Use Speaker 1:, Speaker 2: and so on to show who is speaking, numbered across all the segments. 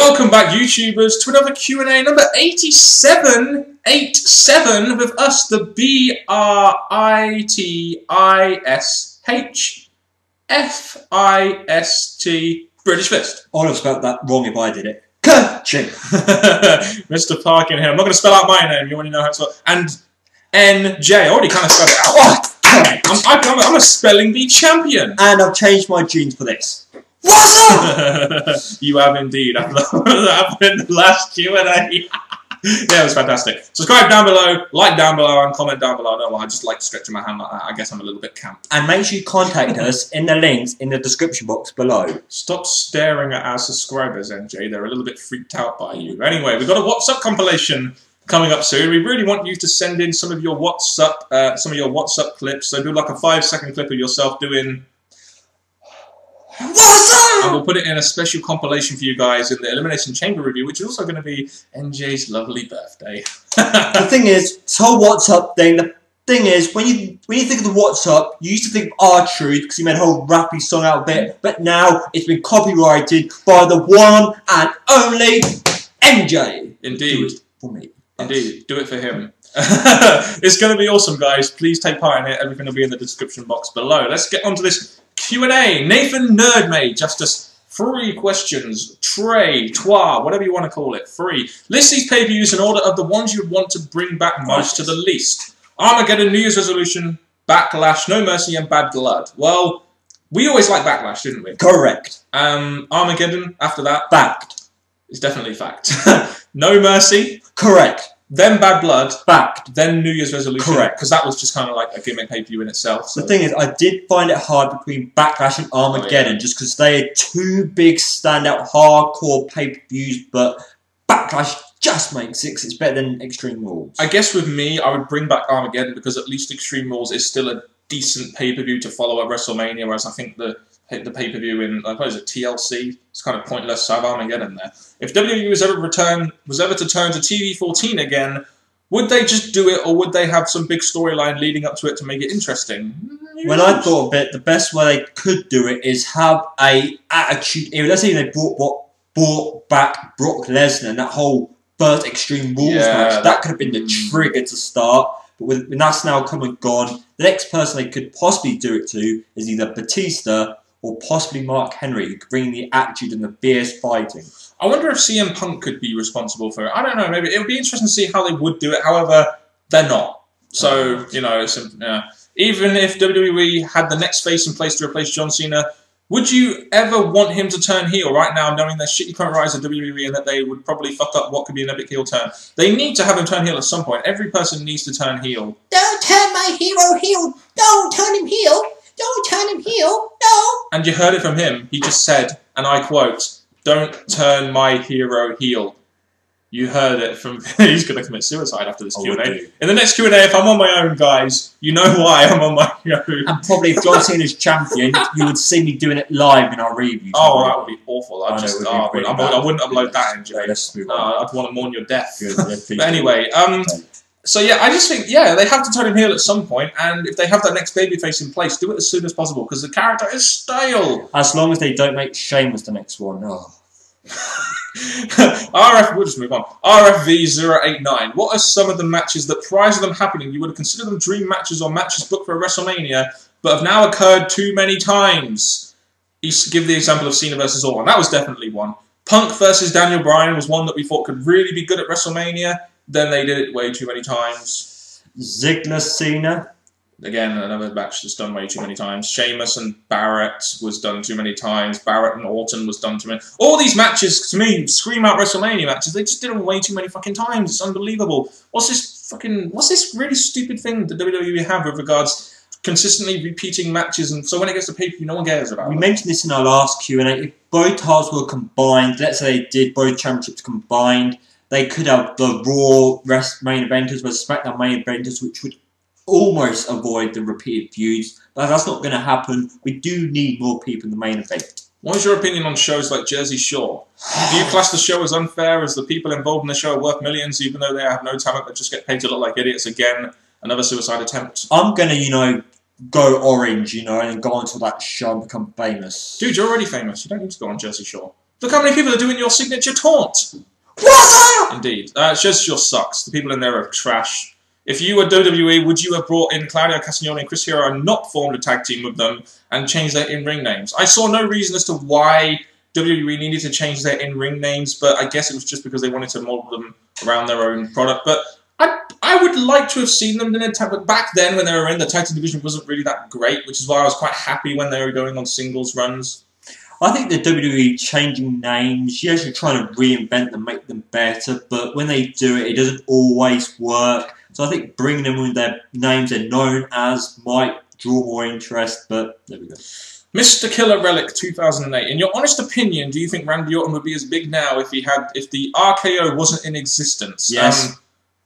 Speaker 1: Welcome back, YouTubers, to another Q&A number 87 with us, the BRITISHFIST British Fist.
Speaker 2: I would have spelled that wrong if I did it. Ka-ching!
Speaker 1: Mr. Parkin here. I'm not going to spell out my name. You already know how to spell it. And NJ. I already kind of spelled it out. I'm a spelling bee champion.
Speaker 2: And I've changed my genes for this. What's up?
Speaker 1: You have indeed. After the last Q&A. Yeah, it was fantastic. Subscribe down below, like down below, and comment down below. I don't know, I just like stretching my hand like that. I guess I'm a little bit camp.
Speaker 2: And make sure you contact us in the links in the description box below.
Speaker 1: Stop staring at our subscribers, NJ. They're a little bit freaked out by you. Anyway, we've got a WhatsApp compilation coming up soon. We really want you to send in some of your WhatsApp clips. So do like a 5-second clip of yourself doing...
Speaker 2: What's up?
Speaker 1: And we'll put it in a special compilation for you guys in the Elimination Chamber review, which is also going to be NJ's lovely birthday.
Speaker 2: The thing is, this whole WhatsApp thing, the thing is, when you think of the WhatsApp, you used to think of R-Truth because he made a whole rappy song out of it, but now it's been copyrighted by the one and only MJ.
Speaker 1: Indeed.
Speaker 2: Do it for me.
Speaker 1: Indeed. Do it for him. It's going to be awesome, guys. Please take part in it. Everything will be in the description box below. Let's get on to this Q&A. Nathan Nerd made just us 3 questions. Trey, Trois, whatever you want to call it. 3. List these pay-per-views in order of the ones you would want to bring back most to the least. Armageddon, New Year's Resolution, Backlash, No Mercy, and Bad Blood. Well, we always liked Backlash, didn't we?
Speaker 2: Correct.
Speaker 1: Armageddon, after that.
Speaker 2: Fact.
Speaker 1: It's definitely fact. No Mercy.
Speaker 2: Correct.
Speaker 1: Then Bad Blood.
Speaker 2: Fact.
Speaker 1: Then New Year's Resolution.
Speaker 2: Correct.
Speaker 1: Because that was just kind of like a gimmick pay-per-view in itself. So.
Speaker 2: The thing is, I did find it hard between Backlash and Armageddon just because they are 2 big standout hardcore pay-per-views, but Backlash just makes it 'cause it's better than Extreme Rules.
Speaker 1: I guess with me, I would bring back Armageddon because at least Extreme Rules is still a decent pay-per-view to follow at WrestleMania, whereas I think the pay-per-view in, I suppose, TLC, it's kind of pointless to have Armageddon there. If WWE was ever to turn to TV-14 again, would they just do it, or would they have some big storyline leading up to it to make it interesting?
Speaker 2: When I thought of it, the best way they could do it is have a attitude era. Let's say they brought back Brock Lesnar and that whole first Extreme Rules match. That could have been the trigger to start. But when that's now come and gone, the next person they could possibly do it to is either Batista or possibly Mark Henry, who could bring the attitude and the fierce fighting.
Speaker 1: I wonder if CM Punk could be responsible for it. I don't know. Maybe it would be interesting to see how they would do it. However, they're not. So, you know, even if WWE had the next face in place to replace John Cena, would you ever want him to turn heel right now, knowing their shitty current rise of WWE and that they would probably fuck up what could be an epic heel turn? They need to have him turn heel at some point. Every person needs to turn heel.
Speaker 3: Don't turn my hero heel. Don't turn him heel. Don't turn him heel. No.
Speaker 1: And you heard it from him. He just said, and I quote, "Don't turn my hero heel." You heard it from... He's going to commit suicide after this Q&A. In the next Q&A, if I'm on my own, guys, you know why I'm on my own.
Speaker 2: And probably if John Cena's champion, you would see me doing it live in our reviews.
Speaker 1: Oh, that would be awful. I wouldn't upload that, NJ. I'd want to mourn your death. But anyway, so yeah, I just think, yeah, they have to turn him heel at some point, and if they have that next babyface in place, do it as soon as possible, because the character is stale.
Speaker 2: As long as they don't make Sheamus the next one. Oh.
Speaker 1: We'll just move on. RFV089. What are some of the matches that prior to them happening you would have considered them dream matches or matches booked for a WrestleMania, but have now occurred too many times? Give the example of Cena versus Orton. That was definitely one. Punk versus Daniel Bryan was one that we thought could really be good at WrestleMania. Then they did it way too many times.
Speaker 2: Ziggler Cena.
Speaker 1: Again, another match that's done way too many times. Sheamus and Barrett was done too many times. Barrett and Orton was done too many. All these matches, to me, scream out WrestleMania matches. They just did them way too many fucking times. It's unbelievable. What's this really stupid thing that WWE have with regards to consistently repeating matches? And so when it gets to pay-per-view, no one cares about it.
Speaker 2: We mentioned this in our last Q&A. If both titles were combined, let's say they did both championships combined, they could have the Raw main eventers versus SmackDown main eventers, which would almost avoid the repeated feuds, but that's not going to happen. We do need more people in the main event.
Speaker 1: What is your opinion on shows like Jersey Shore? Do you class the show as unfair, as the people involved in the show are worth millions, even though they have no talent but just get paid to look like idiots? Again, another suicide attempt.
Speaker 2: I'm going to, go orange, and go onto that show and become famous.
Speaker 1: Dude, you're already famous. You don't need to go on Jersey Shore. Look how many people are doing your signature taunt.
Speaker 3: What?
Speaker 1: Indeed. It just sucks. The people in there are trash. If you were WWE, would you have brought in Claudio Castagnoli and Chris Hero and not formed a tag team with them and changed their in-ring names? I saw no reason as to why WWE needed to change their in-ring names, but I guess it was just because they wanted to mold them around their own product. But I would like to have seen them in a tag, but back then when they were in, the tag team division wasn't really that great, which is why I was quite happy when they were going on singles runs.
Speaker 2: I think the WWE changing names, yes, you're trying to reinvent them, make them better, but when they do it, it doesn't always work. So I think bringing them with their names they're known as might draw more interest, but there we go.
Speaker 1: Mr. Killer Relic 2008. In your honest opinion, do you think Randy Orton would be as big now if the RKO wasn't in existence?
Speaker 2: Yes.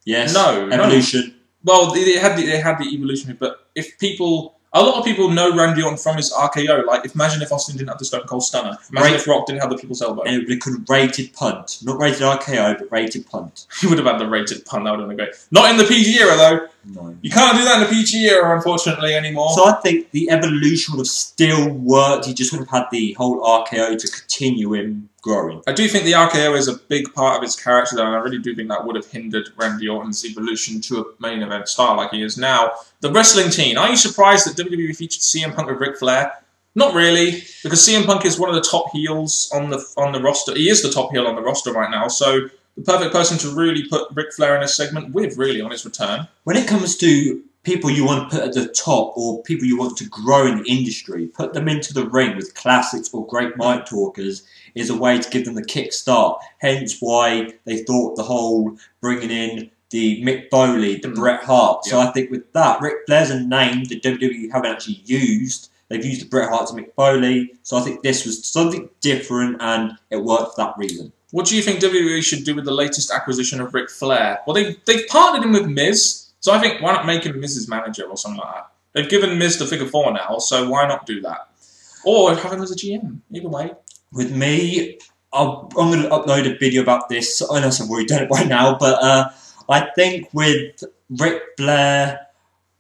Speaker 2: Yes.
Speaker 1: No.
Speaker 2: Evolution.
Speaker 1: No. Well, they had the evolution, but if people... A lot of people know Randy Orton from his RKO. Like, imagine if Austin didn't have the Stone Cold Stunner. Imagine if Rock didn't have the People's Elbow.
Speaker 2: And it would have been rated punt. Not rated RKO, but rated punt.
Speaker 1: He would have had the rated punt. That would have been great. Not in the PG era, though.
Speaker 2: No.
Speaker 1: You can't do that in the PG era, unfortunately, anymore.
Speaker 2: So I think the evolution would have still worked. He just would have had the whole RKO to continue him growing.
Speaker 1: I do think the RKO is a big part of his character, though, and I really do think that would have hindered Randy Orton's evolution to a main event star like he is now. The wrestling team. Are you surprised that WWE featured CM Punk with Ric Flair? Not really, because CM Punk is one of the top heels on the roster. He is the top heel on the roster right now, so the perfect person to really put Ric Flair in a segment with, really, on his return.
Speaker 2: When it comes to people you want to put at the top or people you want to grow in the industry, put them into the ring with classics or great mic talkers is a way to give them the kickstart. Hence why they thought the whole bringing in the Mick Foley, the Bret Hart. So I think with that, Ric Flair's a name that WWE haven't actually used. They've used the Bret Hart to Mick Foley. So I think this was something different and it worked for that reason.
Speaker 1: What do you think WWE should do with the latest acquisition of Ric Flair? Well, they've partnered him with Miz, so I think why not make him Miz's manager or something like that? They've given Miz the figure 4 now, so why not do that? Or have him as a GM, either way.
Speaker 2: With me, I'm going to upload a video about this. I know I've already done it right now, but I think with Ric Flair,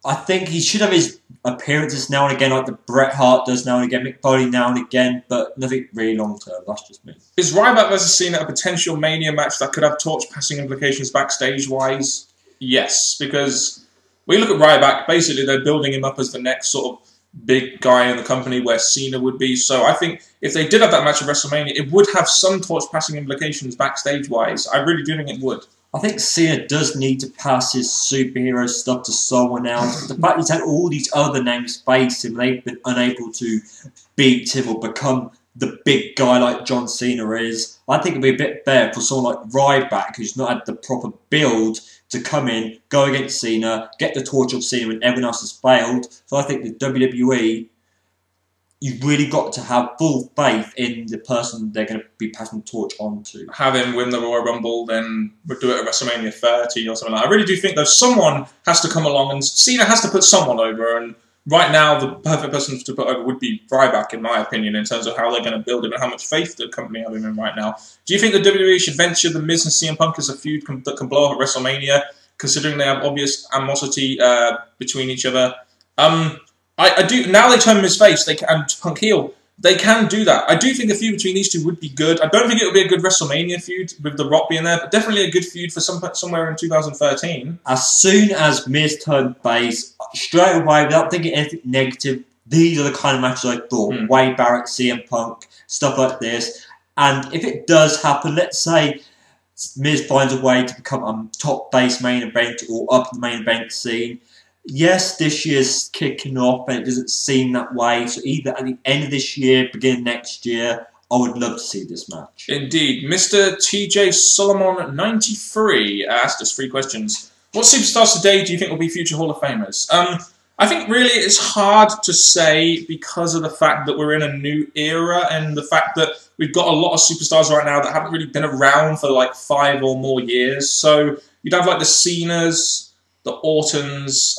Speaker 2: I think he should have his appearances now and again, like the Bret Hart does now and again, Mick Foley now and again, but nothing really long term. That's just me. Is
Speaker 1: Ryback versus Cena a potential Mania match that could have torch passing implications backstage wise? Yes, because we look at Ryback, basically they're building him up as the next sort of big guy in the company where Cena would be. So I think if they did have that match at WrestleMania, it would have some torch passing implications backstage wise. I really do think it would.
Speaker 2: I think Cena does need to pass his superhero stuff to someone else. The fact he's had all these other names face him, they've been unable to beat him or become the big guy like John Cena is. I think it'd be a bit better for someone like Ryback, who's not had the proper build, to come in, go against Cena, get the torch of Cena when everyone else has failed. So I think the WWE, you've really got to have full faith in the person they're going to be passing the torch on to.
Speaker 1: Have him win the Royal Rumble, then we'll do it at WrestleMania 30 or something like that. I really do think, though, someone has to come along and Cena has to put someone over. And right now, the perfect person to put over would be Ryback, in my opinion, in terms of how they're going to build him and how much faith the company have in him right now. Do you think the WWE should venture the Miz and CM Punk as a feud that can blow up at WrestleMania, considering they have obvious animosity between each other? I do. Now they turn Miz face and Punk heel. They can do that. I do think a feud between these two would be good. I don't think it would be a good WrestleMania feud with The Rock being there, but definitely a good feud for somewhere in 2013.
Speaker 2: As soon as Miz turned face, straight away, without thinking anything negative, these are the kind of matches I thought. Wade Barrett, CM Punk, stuff like this. And if it does happen, let's say Miz finds a way to become a top base main event or up the main event scene. Yes, this year's kicking off and it doesn't seem that way. So either at the end of this year, beginning next year, I would love to see this match.
Speaker 1: Indeed. Mr. TJ Solomon 93 asked us 3 questions. What superstars today do you think will be future Hall of Famers? I think really it's hard to say because of the fact that we're in a new era and the fact that we've got a lot of superstars right now that haven't really been around for like 5 or more years. So you'd have like the Cenas, the Ortons,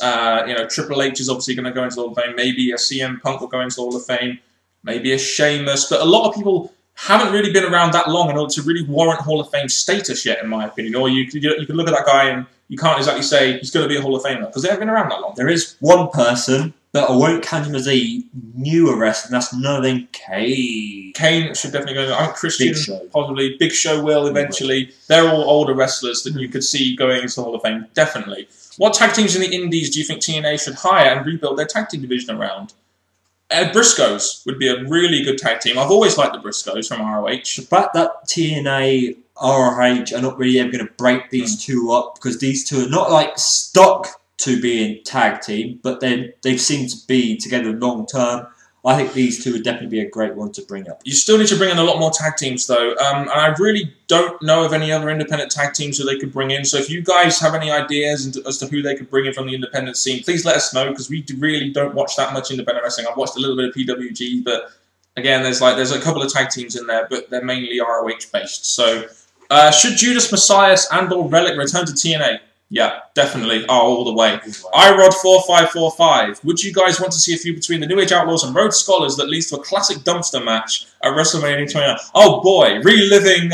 Speaker 1: Triple H is obviously going to go into the Hall of Fame. Maybe a CM Punk will go into the Hall of Fame. Maybe a Sheamus. But a lot of people haven't really been around that long in order to really warrant Hall of Fame status yet, in my opinion. Or you could look at that guy and you can't exactly say he's going to be a Hall of Famer because they haven't been around that long.
Speaker 2: There is one person, but I won't count him as a newer wrestler. That's none than Kane.
Speaker 1: Kane should definitely go. I think Christian, possibly. Big Show will eventually. They're all older wrestlers that you could see going into the Hall of Fame, definitely. What tag teams in the Indies do you think TNA should hire and rebuild their tag team division around? Briscoes would be a really good tag team. I've always liked the Briscoes from ROH.
Speaker 2: The fact that TNA, ROH are not really ever going to break these two up, because these two are not like stuck to being tag team, but they seem to be together long term. I think these two would definitely be a great one to bring up.
Speaker 1: You still need to bring in a lot more tag teams, though. And I really don't know of any other independent tag teams that they could bring in. So if you guys have any ideas as to who they could bring in from the independent scene, please let us know, because we really don't watch that much independent wrestling. I've watched a little bit of PWG, but again, there's a couple of tag teams in there, but they're mainly ROH based. So should Judas Messias and/or Relic return to TNA? Yeah, definitely. Oh, all the way. iRod4545. Would you guys want to see a feud between the New Age Outlaws and Rhodes Scholars that leads to a classic dumpster match at WrestleMania 29? Oh boy, reliving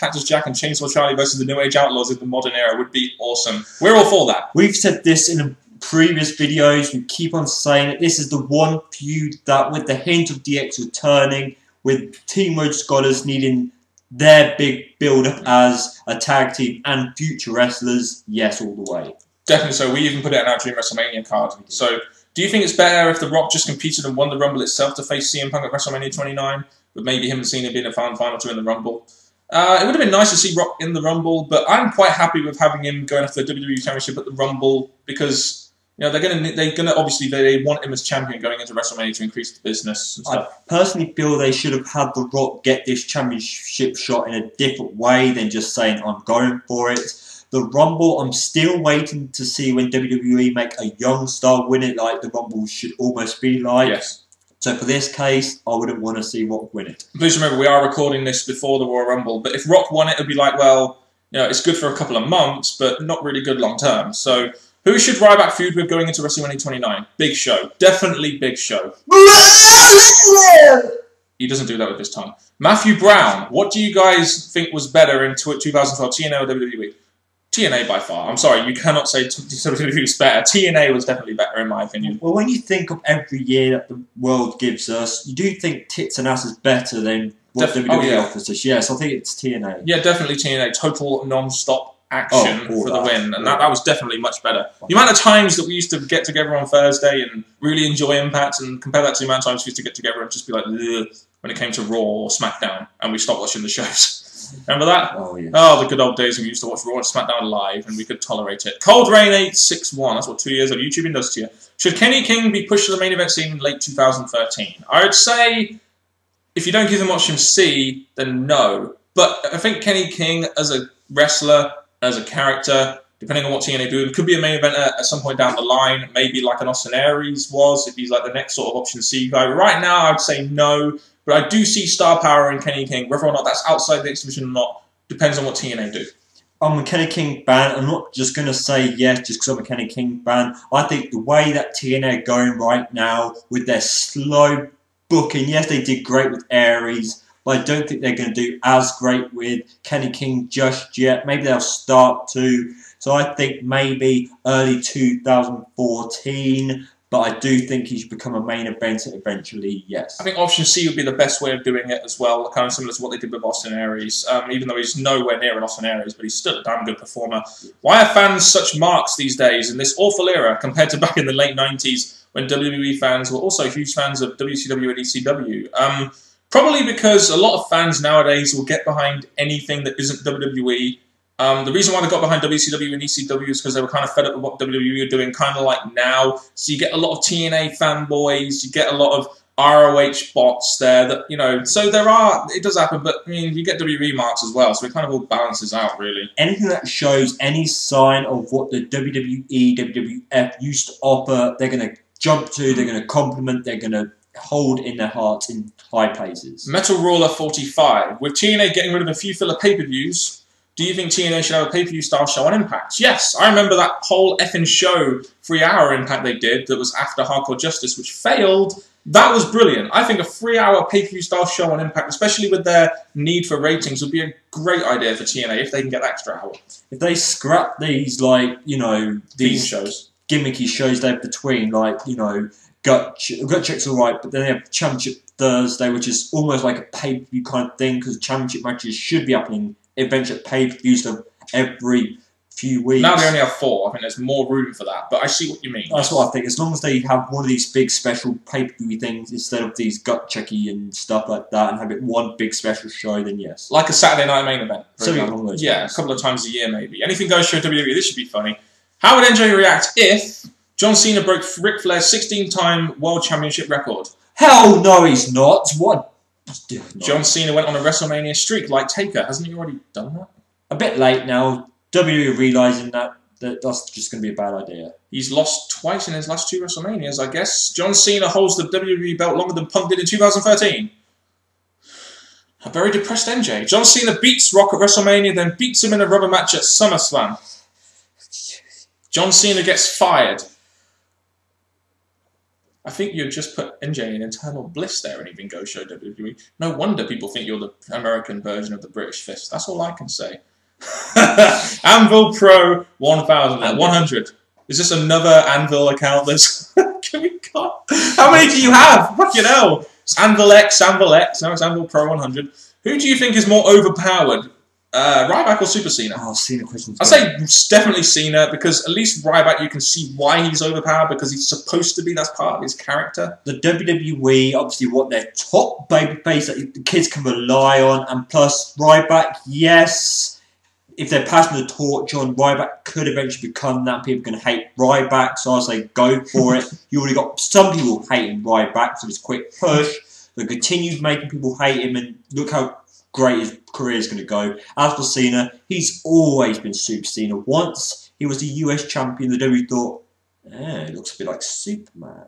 Speaker 1: Cactus Jack and Chainsaw Charlie versus the New Age Outlaws in the modern era would be awesome. We're all for that.
Speaker 2: We've said this in previous videos. We keep on saying it. This is the one feud that, with the hint of DX returning, with Team Rhodes Scholars needing their big build-up as a tag team and future wrestlers, yes, all the way.
Speaker 1: Definitely so. We even put it on our Dream WrestleMania card. So, do you think it's better if The Rock just competed and won the Rumble itself to face CM Punk at WrestleMania 29, with maybe him and Cena being a final two in the Rumble? It would have been nice to see Rock in the Rumble, but I'm quite happy with having him going after the WWE Championship at the Rumble, because they're gonna obviously they want him as champion going into WrestleMania to increase the business and stuff.
Speaker 2: I personally feel they should have had The Rock get this championship shot in a different way than just saying, I'm going for it. The Rumble, I'm still waiting to see when WWE make a young star win it, like the Rumble should almost be like.
Speaker 1: Yes.
Speaker 2: So for this case, I wouldn't want to see Rock win it.
Speaker 1: Please remember, we are recording this before the Royal Rumble, but if Rock won it, it'd be like, well, it's good for a couple of months, but not really good long term. So who should Ryback feud with going into WrestleMania 29? Big Show. Definitely Big Show. He doesn't do that with his tongue. Matthew Brown. What do you guys think was better in 2012, TNA or WWE? TNA by far. I'm sorry, you cannot say WWE was better. TNA was definitely better in my opinion.
Speaker 2: Well, when you think of every year that the world gives us, you do think tits and ass is better than what WWE offers us. Yes, I think it's TNA.
Speaker 1: Yeah, definitely TNA. Total non-stop action for the win, and that was definitely much better. The amount of times that we used to get together on Thursday and really enjoy Impact, and compare that to the amount of times we used to get together and just be like, ugh, when it came to Raw or SmackDown, and we stopped watching the shows. Remember that?
Speaker 2: Oh, yes.
Speaker 1: Oh, the good old days when we used to watch Raw and SmackDown live, and we could tolerate it. Cold Rain 861, that's what 2 years of YouTubing does to you. Should Kenny King be pushed to the main event scene in late 2013? I would say, if you don't give him option C, then no. But I think Kenny King, as a wrestler, as a character, depending on what TNA do, it could be a main event at some point down the line, maybe like an Austin Aries was, if he's like the next sort of option C guy. But right now, I'd say no, but I do see star power in Kenny King. Whether or not that's outside the exhibition or not, depends on what TNA do.
Speaker 2: I'm a Kenny King fan. I'm not just going to say yes just because I'm a Kenny King fan. I think the way that TNA are going right now with their slow booking, yes, they did great with Aries, but I don't think they're going to do as great with Kenny King just yet. Maybe they'll start to. So I think maybe early 2014. But I do think he should become a main event eventually, yes.
Speaker 1: I think option C would be the best way of doing it as well, kind of similar to what they did with Austin Aries. Even though he's nowhere near an Austin Aries, but he's still a damn good performer. Why are fans such marks these days in this awful era compared to back in the late 90s when WWE fans were also huge fans of WCW and ECW? Probably because a lot of fans nowadays will get behind anything that isn't WWE. The reason why they got behind WCW and ECW is because they were kind of fed up with what WWE were doing, kind of like now. So you get a lot of TNA fanboys, you get a lot of ROH bots there that, so it does happen, but I mean, you get WWE marks as well, so it kind of all balances out, really.
Speaker 2: Anything that shows any sign of what the WWE, WWF used to offer, they're going to jump to, they're going to compliment, they're going to hold in their hearts in high places.
Speaker 1: Metal Ruler 45. With TNA getting rid of a few filler pay-per-views, do you think TNA should have a pay-per-view style show on Impact? Yes, I remember that whole effing show, 3-hour Impact they did, that was after Hardcore Justice, which failed. That was brilliant. I think a 3-hour pay-per-view style show on Impact, especially with their need for ratings, would be a great idea for TNA if they can get that extra hour.
Speaker 2: If they scrap these, these
Speaker 1: shows.
Speaker 2: gimmicky shows there between, like, you know, gut check's alright, but then they have Championship Thursday, which is almost like a pay-per-view kind of thing, because championship matches should be happening eventually at pay-per-views every few weeks.
Speaker 1: Now they only have 4. I think there's more room for that, but I see what you mean.
Speaker 2: That's what I think. As long as they have one of these big special pay-per-view things instead of these gut checky and stuff like that, and have it one big special show, then yes.
Speaker 1: Like a Saturday night main event.
Speaker 2: Yeah,
Speaker 1: a couple of times a year maybe. Anything goes show WWE. This should be funny. How would NJ react if John Cena broke Ric Flair's 16-time World Championship record?
Speaker 2: Hell no, he's not. What?
Speaker 1: John Cena went on a WrestleMania streak like Taker. Hasn't he already done that?
Speaker 2: A bit late now. WWE realising that's just going to be a bad idea.
Speaker 1: He's lost twice in his last 2 WrestleManias, I guess. John Cena holds the WWE belt longer than Punk did in 2013. A very depressed NJ. John Cena beats Rock at WrestleMania, then beats him in a rubber match at SummerSlam. John Cena gets fired. I think you just put NJ in eternal bliss there and even go show WWE. No wonder people think you're the American version of the British Fist. That's all I can say. Anvil Pro 100. Is this another Anvil account? How many do you have? Fucking hell. It's Anvil X. Now it's Anvil Pro 100. Who do you think is more overpowered? Ryback or Super Cena?
Speaker 2: Oh, Cena questions.
Speaker 1: I'd say definitely Cena, because at least Ryback you can see why he's overpowered, because he's supposed to be. That's part of his character.
Speaker 2: The WWE obviously want their top babyface that the kids can rely on, and plus Ryback, yes, if they're passing the torch on, Ryback could eventually become that. People are going to hate Ryback, so I say go for it. You already got some people hating Ryback, so it's a quick push. They continue making people hate him, and look how great his career is going to go. As for Cena, he's always been Super Cena. Once he was the US champion, the WWE thought, it looks a bit like Superman.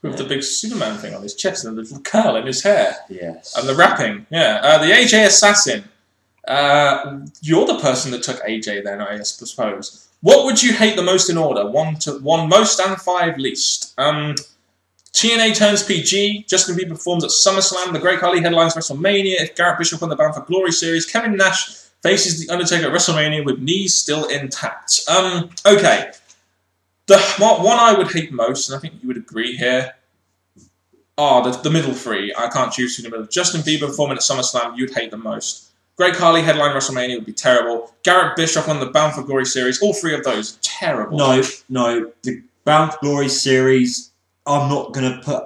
Speaker 1: With the big Superman thing on his chest and the little curl in his hair.
Speaker 2: Yes.
Speaker 1: And the rapping. Yeah. The AJ Assassin. You're the person that took AJ then, I suppose. What would you hate the most in order? 1 most and 5 least. TNA turns PG. Justin Bieber performs at SummerSlam. The Great Khali headlines WrestleMania. If Garrett Bishop won the Bound for Glory series. Kevin Nash faces The Undertaker at WrestleMania with knees still intact. Okay. The one I would hate most, and I think you would agree here, the middle 3. I can't choose between the middle. Justin Bieber performing at SummerSlam, you'd hate the most. Great Khali headline WrestleMania would be terrible. Garrett Bishop won the Bound for Glory series. All 3 of those, terrible.
Speaker 2: No. The Bound for Glory series, I'm not going to put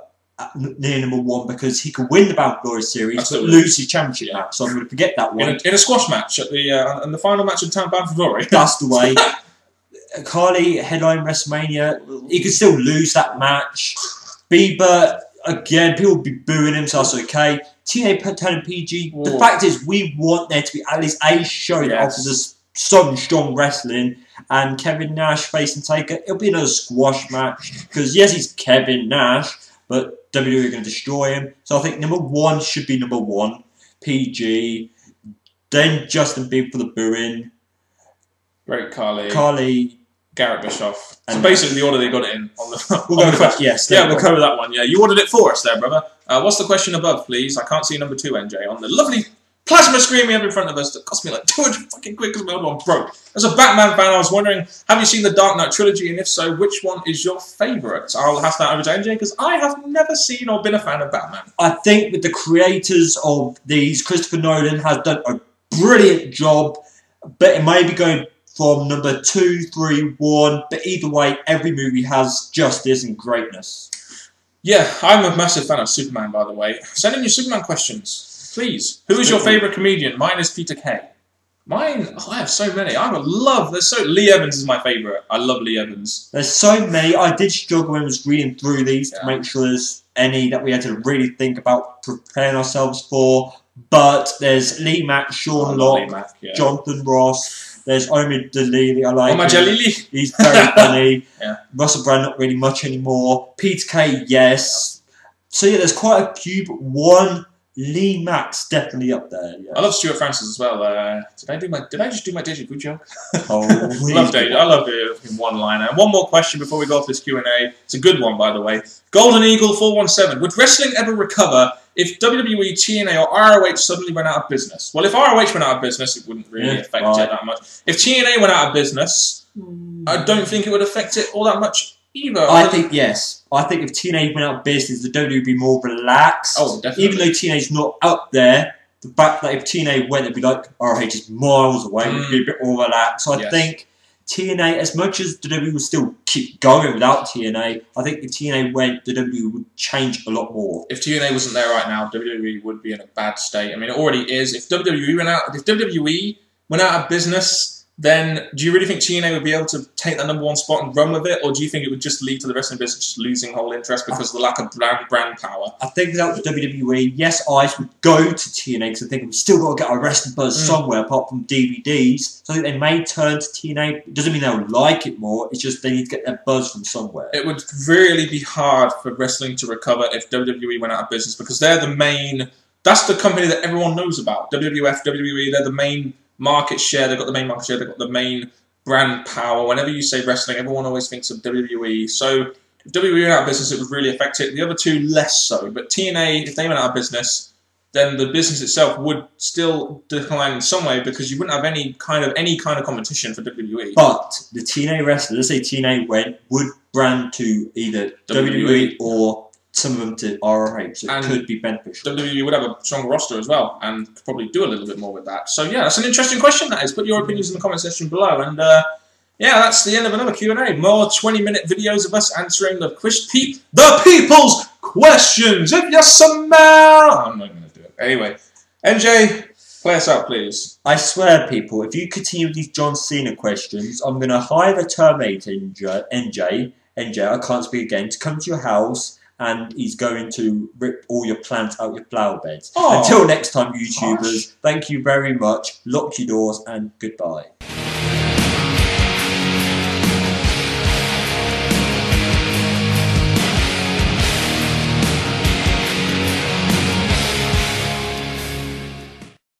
Speaker 2: near number 1 because he could win the Bound for Glory series but lose his championship match. So I'm going to forget that one.
Speaker 1: In a squash match at the final match of Bound for Glory.
Speaker 2: That's the way. Khali headline WrestleMania, he could still lose that match. Bieber, again, people will be booing him, so that's okay. TNA turning PG. Whoa. The fact is, we want there to be at least a show that offers us some strong wrestling. And Kevin Nash facing Taker, it'll be another squash match. Because yes, he's Kevin Nash, but WWE are going to destroy him. So I think number 1 should be number 1, PG. Then Justin Bieber for the booing.
Speaker 1: Great Khali. Garrett Bischoff. So basically the order they got it in. We'll
Speaker 2: go with that. Yes.
Speaker 1: Yeah, we'll cover that one. Yeah, you ordered it for us there, brother. What's the question above, please? I can't see number 2, NJ, on the lovely plasma screen we have in front of us that cost me like 200 fucking quid because my old one broke. As a Batman fan, I was wondering, have you seen the Dark Knight trilogy? And if so, which one is your favourite? I'll have that over to NJ because I have never seen or been a fan of Batman.
Speaker 2: I think with the creators of these, Christopher Nolan has done a brilliant job, but it may be going from number 2, 3, 1, but either way, every movie has justice and greatness.
Speaker 1: Yeah, I'm a massive fan of Superman, by the way. Send in your Superman questions, please. Who is your favourite comedian? Mine is Peter Kay. Mine, I have so many. Lee Evans is my favourite. I love Lee Evans.
Speaker 2: There's so many. I did struggle when I was reading through these to make sure there's any that we had to really think about preparing ourselves for. But there's Lee Mack, Sean Locke, Jonathan Ross. There's Omid Dalili, I like him. He's very funny. Russell Brand, not really much anymore. Peter Kay, yes. So yeah, there's quite a few, but one, Lee Mack's definitely up there. Yeah.
Speaker 1: I love Stuart Francis as well. Did I just do my Deja Vu joke?
Speaker 2: Oh,
Speaker 1: I love it in one-liner. And one more question before we go off this Q&A. It's a good one, by the way. Golden Eagle 417. Would wrestling ever recover if WWE, TNA, or ROH suddenly went out of business? Well, if ROH went out of business, it wouldn't really affect it that much. If TNA went out of business, I don't think it would affect it all that much either.
Speaker 2: I think yes. I think if TNA went out of business, the WWE would be more relaxed.
Speaker 1: Oh, definitely.
Speaker 2: Even though TNA's not up there, the fact that if TNA went, it'd be like ROH is miles away. It would be a bit more relaxed. So I think TNA, as much as the WWE would still keep going without TNA, I think if TNA went, the WWE would change a lot more.
Speaker 1: If TNA wasn't there right now, WWE would be in a bad state. I mean, it already is. If WWE went out of business, then do you really think TNA would be able to take that #1 spot and run with it, or do you think it would just lead to the wrestling business just losing whole interest because of the lack of brand power?
Speaker 2: I think without the WWE, yes, eyes would go to TNA because I think we've still got to get our wrestling buzz somewhere apart from DVDs. So I think they may turn to TNA. It doesn't mean they'll like it more. It's just they need to get their buzz from somewhere.
Speaker 1: It would really be hard for wrestling to recover if WWE went out of business because they're the main. That's the company that everyone knows about. WWF, WWE, they're the main market share. They've got the main market share. They've got the main brand power. Whenever you say wrestling, everyone always thinks of WWE. So if WWE went out of business, it would really affect it. The other two, less so. But TNA, if they went out of business, then the business itself would still decline in some way because you wouldn't have any kind of competition for WWE.
Speaker 2: But the TNA wrestlers, let's say TNA went, would brand to either WWE or some of them to ROH, so it could be beneficial.
Speaker 1: WWE would have a stronger roster as well, and could probably do a little bit more with that. So yeah, that's an interesting question, that is. Put your opinions in the comment section below, and yeah, that's the end of another Q&A. More 20-minute videos of us answering the people's questions. If you're some man, I'm not going to do it. Anyway, NJ, play us out, please.
Speaker 2: I swear, people, if you continue with these John Cena questions, I'm going to hire a Terminator, NJ, I can't speak again, to come to your house, and he's going to rip all your plants out your flower beds. Until next time, YouTubers, thank you very much. Lock your doors and goodbye.